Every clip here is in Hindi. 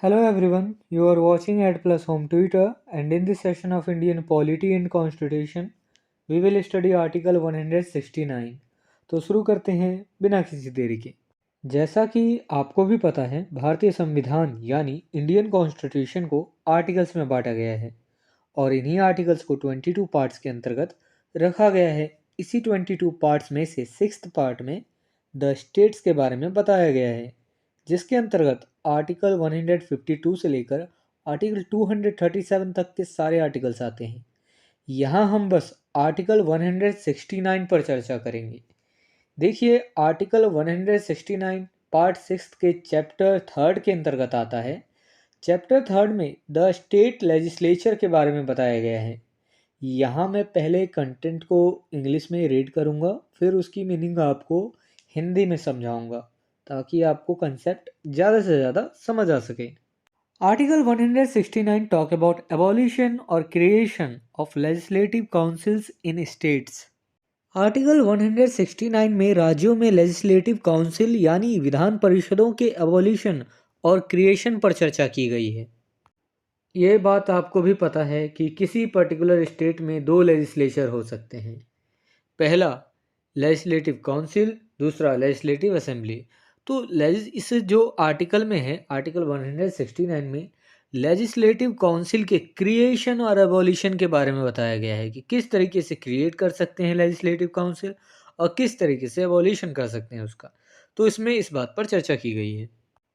Hello everyone, you are watching at Plus Home Twitter, and in this session of Indian Polity and Constitution, we will study Article 169. तो शुरू करते हैं बिना किसी देरी के। जैसा कि आपको भी पता है, भारतीय संविधान यानी इंडियन कॉन्स्टिट्यूशन को आर्टिकल्स में बांटा गया है और इन्हीं आर्टिकल्स को 22 पार्ट्स के अंतर्गत रखा गया है। इसी 22 पार्ट्स में से 6th पार्ट में द स्टेट्स के बारे में बताया गया है, जिसके अंतर्गत आर्टिकल 152 से लेकर आर्टिकल 237 तक के सारे आर्टिकल्स आते हैं। यहाँ हम बस आर्टिकल 169 पर चर्चा करेंगे। देखिए, आर्टिकल 169 पार्ट 6 के चैप्टर 3 के अंतर्गत आता है। चैप्टर 3 में द स्टेट लेजिस्लेचर के बारे में बताया गया है। यहाँ मैं पहले कंटेंट को इंग्लिश में रीड करूँगा, फिर उसकी मीनिंग आपको हिंदी में समझाऊँगा ताकि आपको कंसेप्ट ज़्यादा से ज़्यादा समझ आ सके। आर्टिकल 169 टॉक अबाउट एबॉलिशन और creation of legislative councils in states. Article 169 में राज्यों में लेजिस्लेटिव काउंसिल यानी विधान परिषदों के एबॉलिशन और क्रिएशन पर चर्चा की गई है। ये बात आपको भी पता है कि किसी पर्टिकुलर स्टेट में दो लेजिस्लेचर हो सकते हैं। पहला लेजिस्लेटिव काउंसिल, दूसरा लेजिस्लेटिव असेंबली। तो इस जो आर्टिकल में है, आर्टिकल 169 में लेजिस्लेटिव काउंसिल के क्रिएशन और एबॉलिशन के बारे में बताया गया है कि किस तरीके से क्रिएट कर सकते हैं लेजिस्लेटिव काउंसिल और किस तरीके से एबॉलिशन कर सकते हैं उसका। तो इसमें इस बात पर चर्चा की गई है।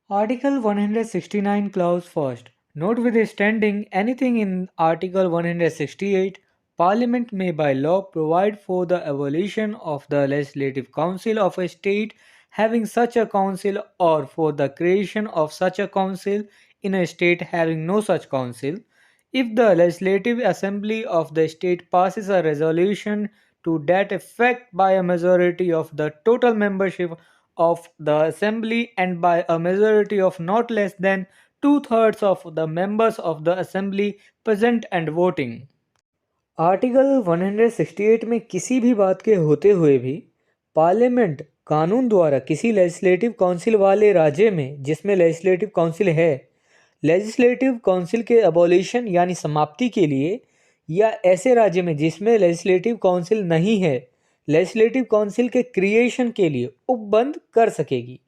Article 169 clause first, notwithstanding anything in Article 168, Parliament may by law provide for the abolition of the Legislative Council of a state having such a council or for the creation of such a council in a state having no such council, if the Legislative Assembly of the state passes a resolution to that effect by a majority of the total membership of the Assembly and by a majority of not less than 2/3 of the members of the Assembly present and voting। Article 168 में किसी भी बात के होते हुए भी पार्लियामेंट कानून द्वारा किसी लेजिस्लेटिव काउंसिल वाले राज्य में जिसमें लेजिस्लेटिव काउंसिल है, लेजिस्लेटिव काउंसिल के अबॉलिशन यानी समाप्ति के लिए, या ऐसे राज्य में जिसमें लेजिस्लेटिव काउंसिल नहीं है, लेजिस्लेटिव काउंसिल के क्रिएशन के लिए उपबंध कर सकेगी।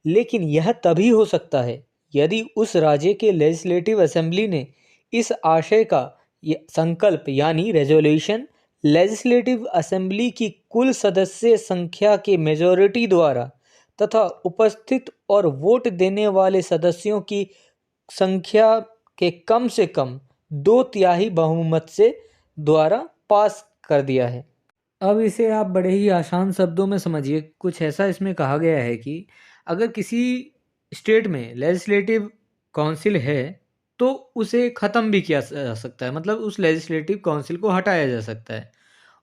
लेकिन यह तभी हो सकता है यदि उस राज्य के लेजिस्लेटिव असेंबली ने इस आशय का संकल्प यानी रेजोल्यूशन लेजिस्लेटिव असेंबली की कुल सदस्य संख्या के मेजॉरिटी द्वारा तथा उपस्थित और वोट देने वाले सदस्यों की संख्या के कम से कम 2/3 बहुमत से द्वारा पास कर दिया है। अब इसे आप बड़े ही आसान शब्दों में समझिए। कुछ ऐसा इसमें कहा गया है कि अगर किसी स्टेट में लेजिस्लेटिव काउंसिल है तो उसे ख़त्म भी किया जा सकता है, मतलब उस लेजिस्लेटिव काउंसिल को हटाया जा सकता है।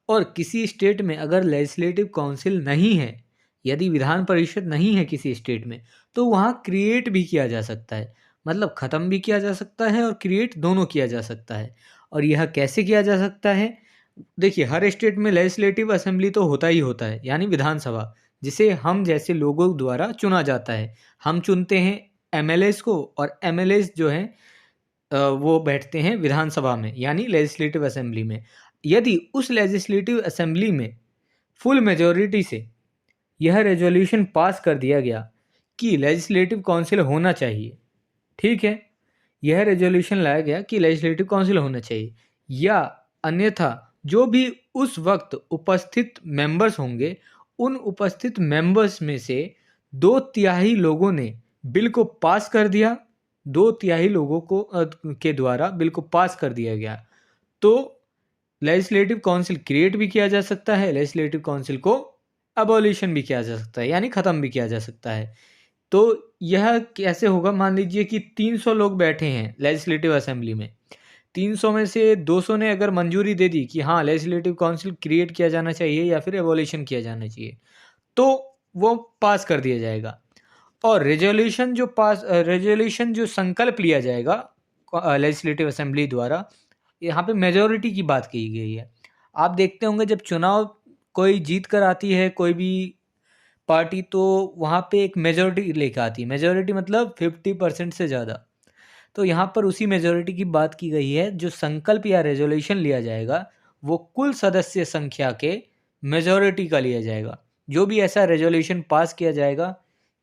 और किसी स्टेट में अगर लेजिस्लेटिव काउंसिल नहीं है, यदि विधान परिषद नहीं है किसी स्टेट में, तो वहाँ क्रिएट भी किया जा सकता है, मतलब ख़त्म भी किया जा सकता है और क्रिएट दोनों किया जा सकता है। और यह कैसे किया जा सकता है? देखिए, हर स्टेट में लेजिस्लेटिव असेंबली तो होता ही होता है, यानी विधानसभा, जिसे हम जैसे लोगों द्वारा चुना जाता है। हम चुनते हैं एमएलएस को और एमएलएस जो हैं वो बैठते हैं विधानसभा में यानी लेजिस्लेटिव असेंबली में। यदि उस लेजिस्लेटिव असेंबली में फुल मेजॉरिटी से यह रेजोल्यूशन पास कर दिया गया कि लेजिस्लेटिव काउंसिल होना चाहिए, ठीक है, यह रेजोल्यूशन लाया गया कि लेजिस्लेटिव काउंसिल होना चाहिए, या अन्यथा जो भी उस वक्त उपस्थित मेंबर्स होंगे, उन उपस्थित मेंबर्स में से 2/3 लोगों ने बिल को पास कर दिया, 2/3 लोगों को के द्वारा बिल को पास कर दिया गया, तो लेजिस्लेटिव काउंसिल क्रिएट भी किया जा सकता है, लेजिस्लेटिव काउंसिल को अबॉलिशन भी किया जा सकता है यानी ख़त्म भी किया जा सकता है। तो यह कैसे होगा? मान लीजिए कि 300 लोग बैठे हैं लेजिस्लेटिव असेंबली में, 300 में से 200 ने अगर मंजूरी दे दी कि हाँ, लेजिस्लेटिव काउंसिल क्रिएट किया जाना चाहिए या फिर एबॉलिशन किया जाना चाहिए, तो वो पास कर दिया जाएगा। और रेजोल्यूशन जो संकल्प लिया जाएगा लेजिस्लेटिव असेंबली द्वारा, यहाँ पे मेजॉरिटी की बात की गई है। आप देखते होंगे जब चुनाव कोई जीत कर आती है कोई भी पार्टी, तो वहाँ पे एक मेजॉरिटी लेकर आती है। मेजॉरिटी मतलब 50% से ज़्यादा। तो यहाँ पर उसी मेजॉरिटी की बात की गई है। जो संकल्प या रेजोल्यूशन लिया जाएगा वो कुल सदस्य संख्या के मेजॉरिटी का लिया जाएगा। जो भी ऐसा रेजोल्यूशन पास किया जाएगा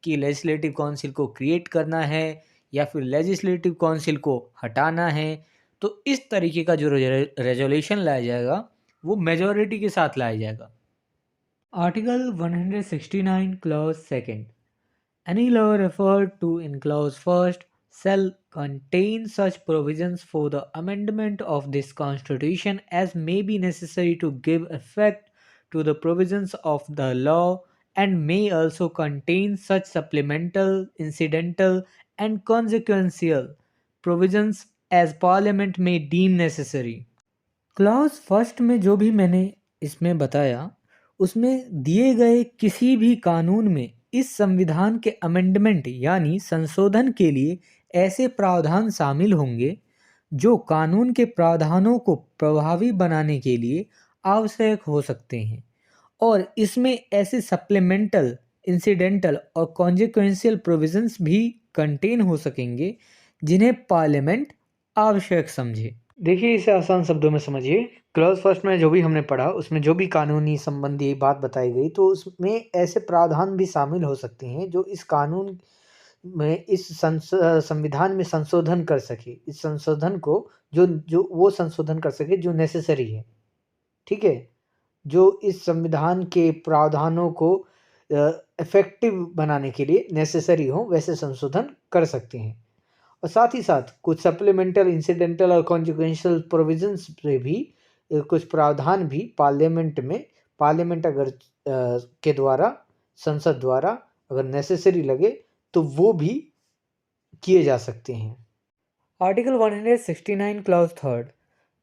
कि लेजिस्लेटिव काउंसिल को क्रिएट करना है या फिर लेजिस्लेटिव काउंसिल को हटाना है, तो इस तरीके का जो रेजोल्यूशन लाया जाएगा वो मेजॉरिटी के साथ लाया जाएगा। Article 169 clause second. Any law referred to in clause first shall contain such provisions for the amendment of this constitution as may be necessary to give effect to the provisions of the law, and may also contain such supplemental, incidental, and consequential provisions as Parliament may deem necessary। Clause first में जो भी मैंने इसमें बताया उसमें दिए गए किसी भी कानून में इस संविधान के अमेंडमेंट यानी संशोधन के लिए ऐसे प्रावधान शामिल होंगे जो कानून के प्रावधानों को प्रभावी बनाने के लिए आवश्यक हो सकते हैं, और इसमें ऐसे सप्लीमेंटल, इंसिडेंटल और कॉन्जिक्वेंशियल प्रोविजंस भी कंटेन हो सकेंगे जिन्हें पार्लियामेंट आवश्यक समझे। देखिए, इसे आसान शब्दों में समझिए। क्लॉज फर्स्ट में जो भी हमने पढ़ा उसमें जो भी कानूनी संबंधी बात बताई गई, तो उसमें ऐसे प्रावधान भी शामिल हो सकते हैं जो इस कानून में संविधान में संशोधन कर सके, इस संशोधन को जो जो वो संशोधन कर सके जो नेसेसरी है। ठीक है, जो इस संविधान के प्रावधानों को इफेक्टिव बनाने के लिए नेसेसरी हो वैसे संशोधन कर सकते हैं। और साथ ही साथ कुछ सप्लीमेंटल, इंसिडेंटल और कॉन्जिक्वेंशियल प्रोविजंस पे भी कुछ प्रावधान भी पार्लियामेंट अगर के द्वारा, संसद द्वारा अगर नेसेसरी लगे तो वो भी किए जा सकते हैं। Article 169 clause third.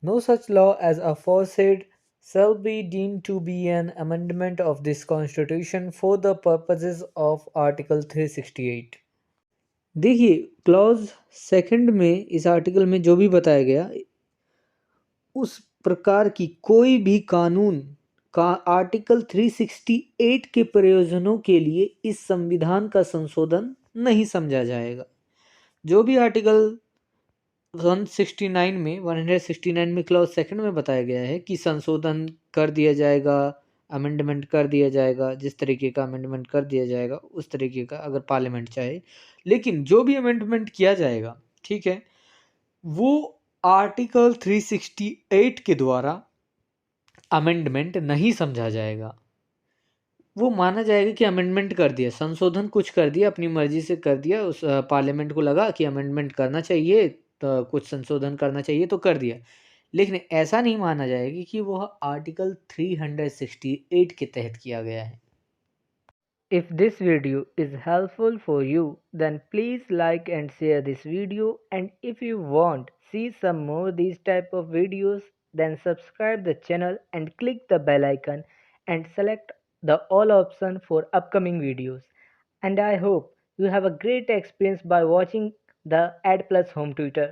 No such law as aforesaid shall be deemed to be an amendment of this constitution for the purposes of Article 368। देखिए, क्लॉज सेकंड में इस आर्टिकल में जो भी बताया गया उस प्रकार की कोई भी कानून का आर्टिकल 368 के प्रयोजनों के लिए इस संविधान का संशोधन नहीं समझा जाएगा। जो भी आर्टिकल 169 में क्लॉज सेकंड में बताया गया है कि संशोधन कर दिया जाएगा, अमेंडमेंट कर दिया जाएगा, जिस तरीके का अमेंडमेंट कर दिया जाएगा उस तरीके का अगर पार्लियामेंट चाहे, लेकिन जो भी अमेंडमेंट किया जाएगा, ठीक है, वो आर्टिकल 368 के द्वारा अमेंडमेंट नहीं समझा जाएगा। वो माना जाएगा कि अमेंडमेंट कर दिया, संशोधन कुछ कर दिया, अपनी मर्जी से कर दिया, उस पार्लियामेंट को लगा कि अमेंडमेंट करना चाहिए तो कुछ संशोधन करना चाहिए तो कर दिया, लेकिन ऐसा नहीं माना जाएगा कि वह आर्टिकल 368 के तहत किया गया है। If this video is helpful for you, then please like and share this video, and if you want see some more these type of videos, then subscribe the channel and click the bell icon and select the all option for upcoming videos. And I hope you have a great experience by watching the Ad Plus Home Tutor.